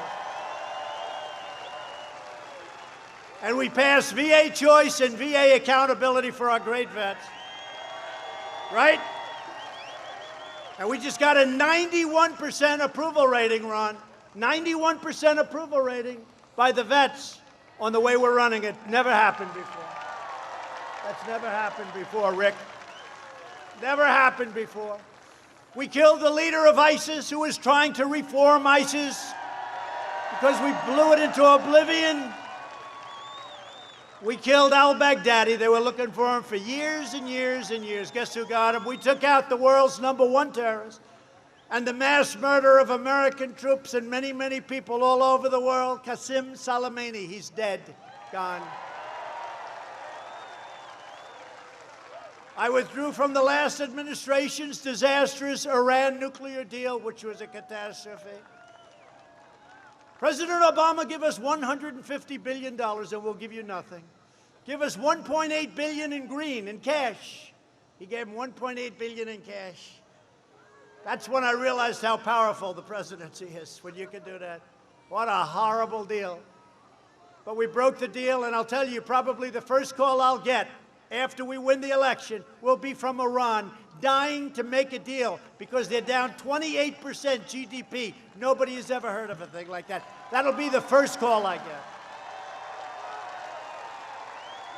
And we passed VA choice and VA accountability for our great vets. Right? And we just got a 91% approval rating, Ron. 91% approval rating by the vets on the way we're running it. Never happened before. That's never happened before, Rick. Never happened before. We killed the leader of ISIS, who was trying to reform ISIS because we blew it into oblivion. We killed al-Baghdadi. They were looking for him for years and years and years. Guess who got him? We took out the world's #1 terrorist. And the mass murder of American troops and many, many people all over the world, Qasem Soleimani, he's dead, gone. I withdrew from the last administration's disastrous Iran nuclear deal, which was a catastrophe. President Obama, give us $150 billion and we'll give you nothing. Give us $1.8 billion in green, in cash. He gave him $1.8 billion in cash. That's when I realized how powerful the presidency is, when you can do that. What a horrible deal. But we broke the deal, and I'll tell you, probably the first call I'll get after we win the election will be from Iran, dying to make a deal because they're down 28% GDP. Nobody has ever heard of a thing like that. That'll be the first call I get.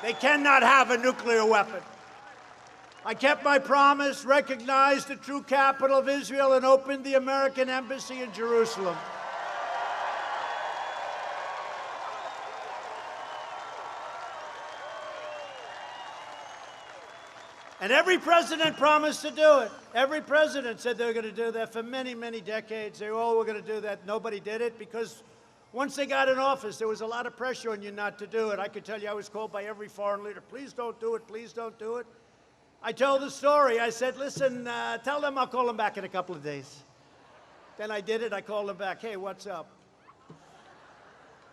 They cannot have a nuclear weapon. I kept my promise, recognized the true capital of Israel, and opened the American embassy in Jerusalem. And every president promised to do it. Every president said they were going to do that for many, many decades. They all were going to do that. Nobody did it because once they got in office, there was a lot of pressure on you not to do it. I could tell you I was called by every foreign leader, please don't do it, please don't do it. I told the story. I said, listen, tell them I'll call them back in a couple of days. Then I did it. I called them back. Hey, what's up?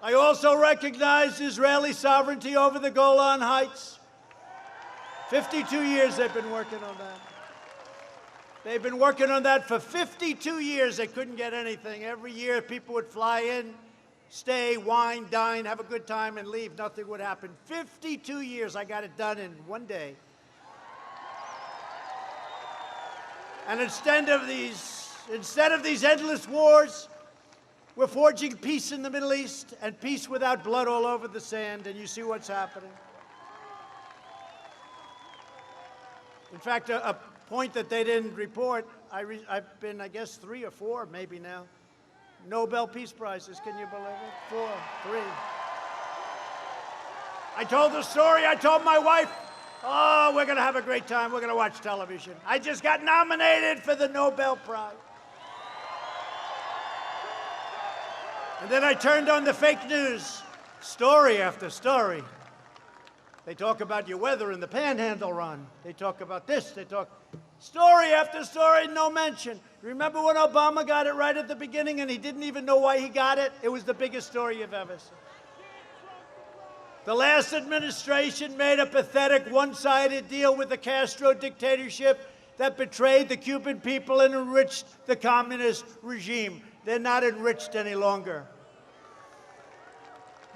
I also recognized Israeli sovereignty over the Golan Heights. 52 years they've been working on that. They've been working on that for 52 years. They couldn't get anything. Every year people would fly in, stay, wine, dine, have a good time, and leave. Nothing would happen. 52 years, I got it done in one day. And instead of these endless wars, we're forging peace in the Middle East and peace without blood all over the sand, and you see what's happening. In fact, a point that they didn't report, I've been, I guess, 3 or 4 maybe now, Nobel Peace Prizes. Can you believe it? 4, 3. I told the story. I told my wife, oh, we're going to have a great time. We're going to watch television. I just got nominated for the Nobel Prize. And then I turned on the fake news, story after story. They talk about your weather in the Panhandle run. They talk about this. They talk story after story, no mention. Remember when Obama got it right at the beginning and he didn't even know why he got it? It was the biggest story you've ever seen. The last administration made a pathetic one-sided deal with the Castro dictatorship that betrayed the Cuban people and enriched the communist regime. They're not enriched any longer.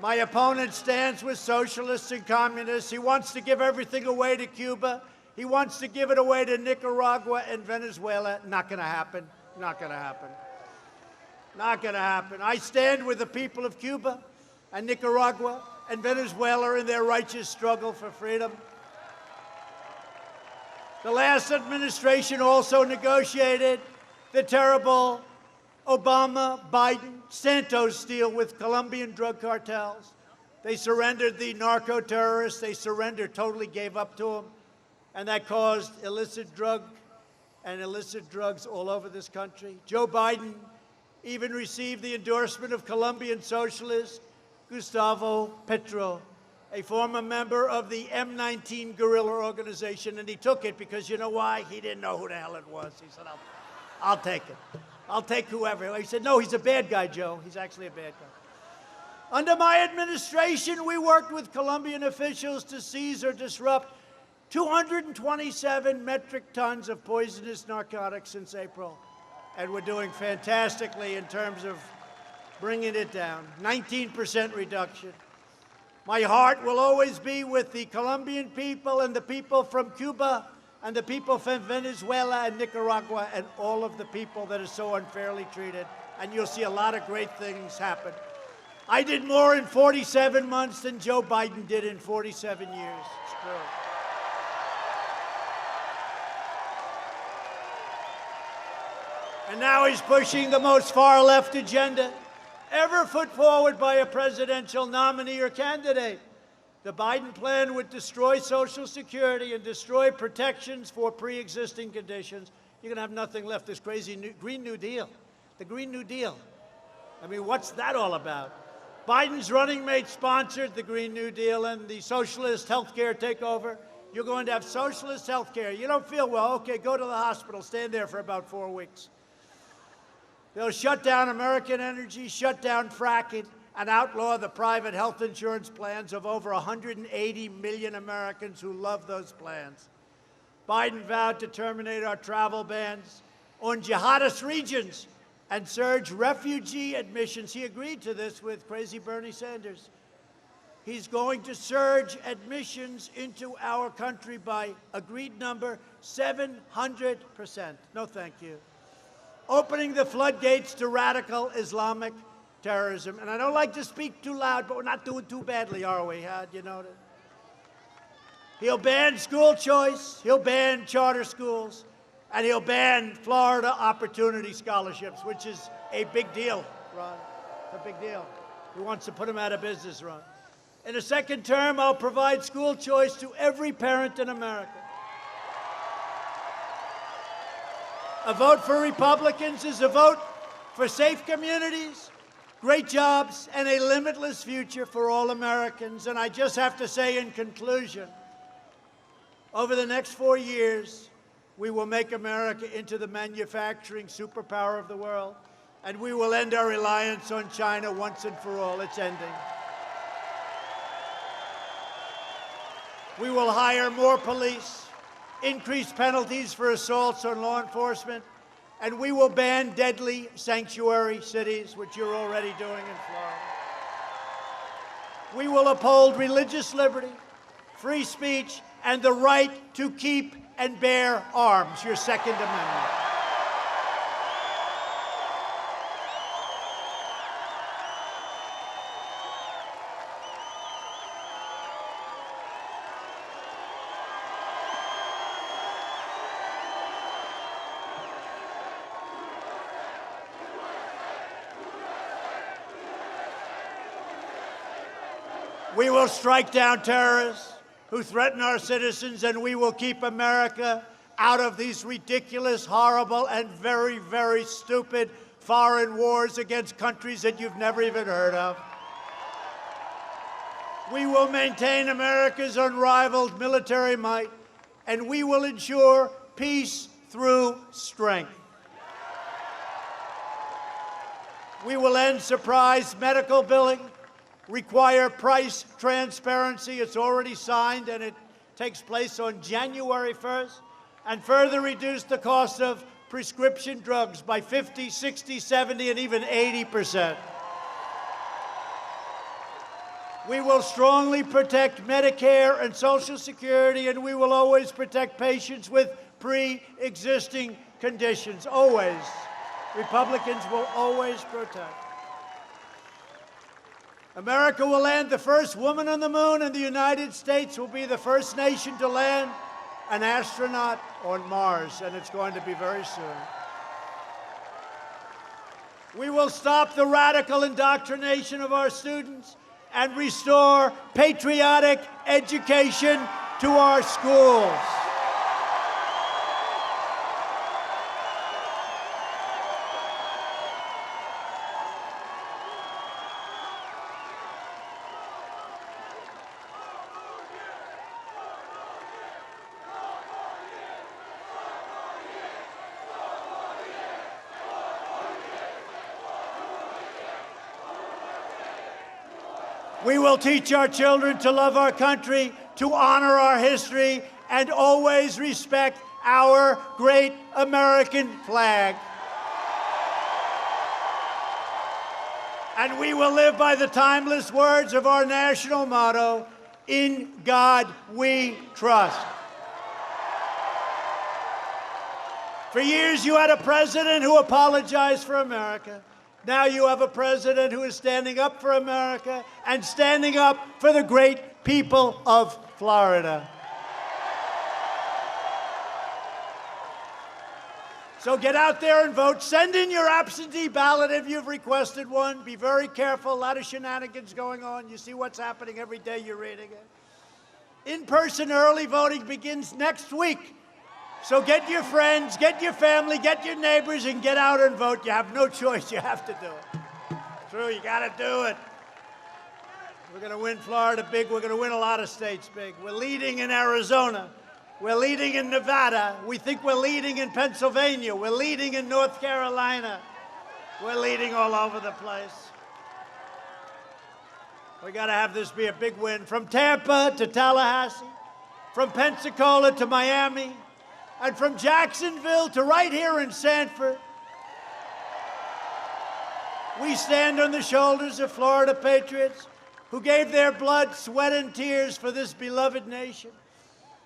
My opponent stands with socialists and communists. He wants to give everything away to Cuba. He wants to give it away to Nicaragua and Venezuela. Not going to happen. Not going to happen. Not going to happen. I stand with the people of Cuba and Nicaragua and Venezuela in their righteous struggle for freedom. The last administration also negotiated the terrible Obama-Biden-Santos deal with Colombian drug cartels. They surrendered the narco-terrorists. They surrendered, totally gave up to them. And that caused illicit drugs all over this country. Joe Biden even received the endorsement of Colombian socialist Gustavo Petro, a former member of the M19 guerrilla organization, and he took it because you know why? He didn't know who the hell it was. He said, I'll take it. I'll take whoever. He said, no, he's a bad guy, Joe. He's actually a bad guy. Under my administration, we worked with Colombian officials to seize or disrupt 227 metric tons of poisonous narcotics since April. And we're doing fantastically in terms of bringing it down. 19% reduction. My heart will always be with the Colombian people and the people from Cuba and the people from Venezuela and Nicaragua and all of the people that are so unfairly treated. And you'll see a lot of great things happen. I did more in 47 months than Joe Biden did in 47 years. It's true. And now he's pushing the most far-left agenda ever put forward by a presidential nominee or candidate. The Biden plan would destroy Social Security and destroy protections for pre-existing conditions. You're going to have nothing left. This crazy Green New Deal. The Green New Deal. I mean, what's that all about? Biden's running mate sponsored the Green New Deal and the socialist health care takeover. You're going to have socialist health care. You don't feel well, okay, go to the hospital. Stand there for about 4 weeks. They'll shut down American energy, shut down fracking, and outlaw the private health insurance plans of over 180 million Americans who love those plans. Biden vowed to terminate our travel bans on jihadist regions and surge refugee admissions. He agreed to this with crazy Bernie Sanders. He's going to surge admissions into our country by agreed number 700%. No, thank you. Opening the floodgates to radical Islamic terrorism. And I don't like to speak too loud, but we're not doing too badly, are we? You know that? He'll ban school choice, he'll ban charter schools, and he'll ban Florida Opportunity Scholarships, which is a big deal, Ron. It's a big deal. He wants to put them out of business, Ron. In a second term, I'll provide school choice to every parent in America. A vote for Republicans is a vote for safe communities, great jobs, and a limitless future for all Americans. And I just have to say in conclusion, over the next 4 years, we will make America into the manufacturing superpower of the world, and we will end our reliance on China once and for all. It's ending. We will hire more police, increase penalties for assaults on law enforcement, and we will ban deadly sanctuary cities, which you're already doing in Florida. We will uphold religious liberty, free speech, and the right to keep and bear arms, your Second Amendment. We will strike down terrorists who threaten our citizens, and we will keep America out of these ridiculous, horrible, and very, very stupid foreign wars against countries that you've never even heard of. We will maintain America's unrivaled military might, and we will ensure peace through strength. We will end surprise medical billing, require price transparency. It's already signed, and it takes place on January 1st, and further reduce the cost of prescription drugs by 50, 60, 70, and even 80%. We will strongly protect Medicare and Social Security, and we will always protect patients with pre-existing conditions. Always. Republicans will always protect. America will land the first woman on the moon, and the United States will be the first nation to land an astronaut on Mars, and it's going to be very soon. We will stop the radical indoctrination of our students and restore patriotic education to our schools. We will teach our children to love our country, to honor our history, and always respect our great American flag. And we will live by the timeless words of our national motto, "In God we trust." For years, you had a president who apologized for America. Now you have a president who is standing up for America and standing up for the great people of Florida. So get out there and vote. Send in your absentee ballot if you've requested one. Be very careful. A lot of shenanigans going on. You see what's happening every day. You're reading it. In-person early voting begins next week. So get your friends, get your family, get your neighbors, and get out and vote. You have no choice. You have to do it. True, you got to do it. We're going to win Florida big. We're going to win a lot of states big. We're leading in Arizona. We're leading in Nevada. We think we're leading in Pennsylvania. We're leading in North Carolina. We're leading all over the place. We got to have this be a big win. From Tampa to Tallahassee, from Pensacola to Miami, and from Jacksonville to right here in Sanford, we stand on the shoulders of Florida patriots who gave their blood, sweat, and tears for this beloved nation.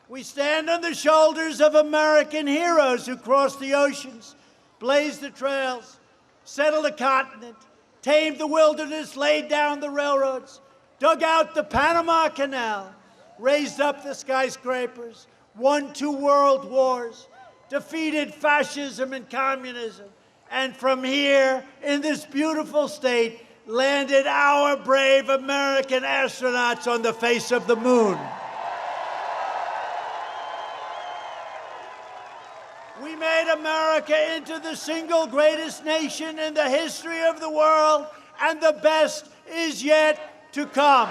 We stand on the shoulders of American heroes who crossed the oceans, blazed the trails, settled a continent, tamed the wilderness, laid down the railroads, dug out the Panama Canal, raised up the skyscrapers, won 2 world wars, defeated fascism and communism, and from here, in this beautiful state, landed our brave American astronauts on the face of the moon. We made America into the single greatest nation in the history of the world, and the best is yet to come.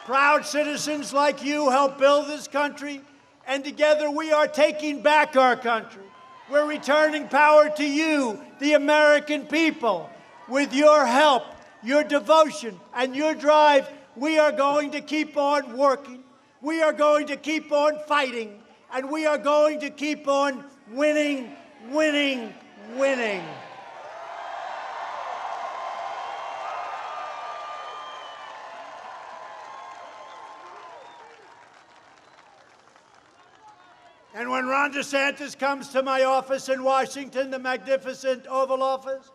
Proud citizens like you helped build this country, and together we are taking back our country. We're returning power to you, the American people. With your help, your devotion, and your drive, we are going to keep on working. We are going to keep on fighting, and we are going to keep on winning, winning, winning. And when Ron DeSantis comes to my office in Washington, the magnificent Oval Office,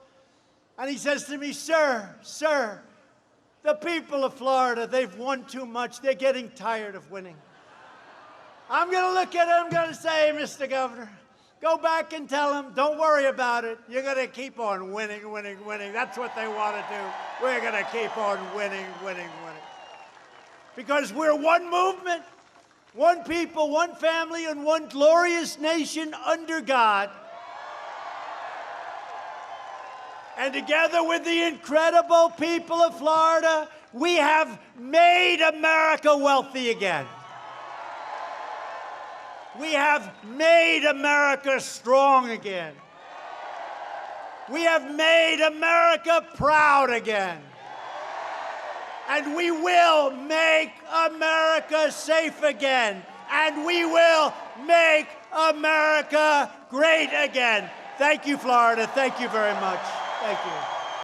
and he says to me, sir, the people of Florida, they've won too much. They're getting tired of winning. I'm going to look at him, I'm going to say, Mr. Governor, go back and tell them, don't worry about it. You're going to keep on winning, winning, winning. That's what they want to do. We're going to keep on winning, winning, winning. Because we're one movement. One people, one family, and one glorious nation under God. And together with the incredible people of Florida, we have made America wealthy again. We have made America strong again. We have made America proud again. And we will make America safe again. And we will make America great again. Thank you, Florida. Thank you very much. Thank you.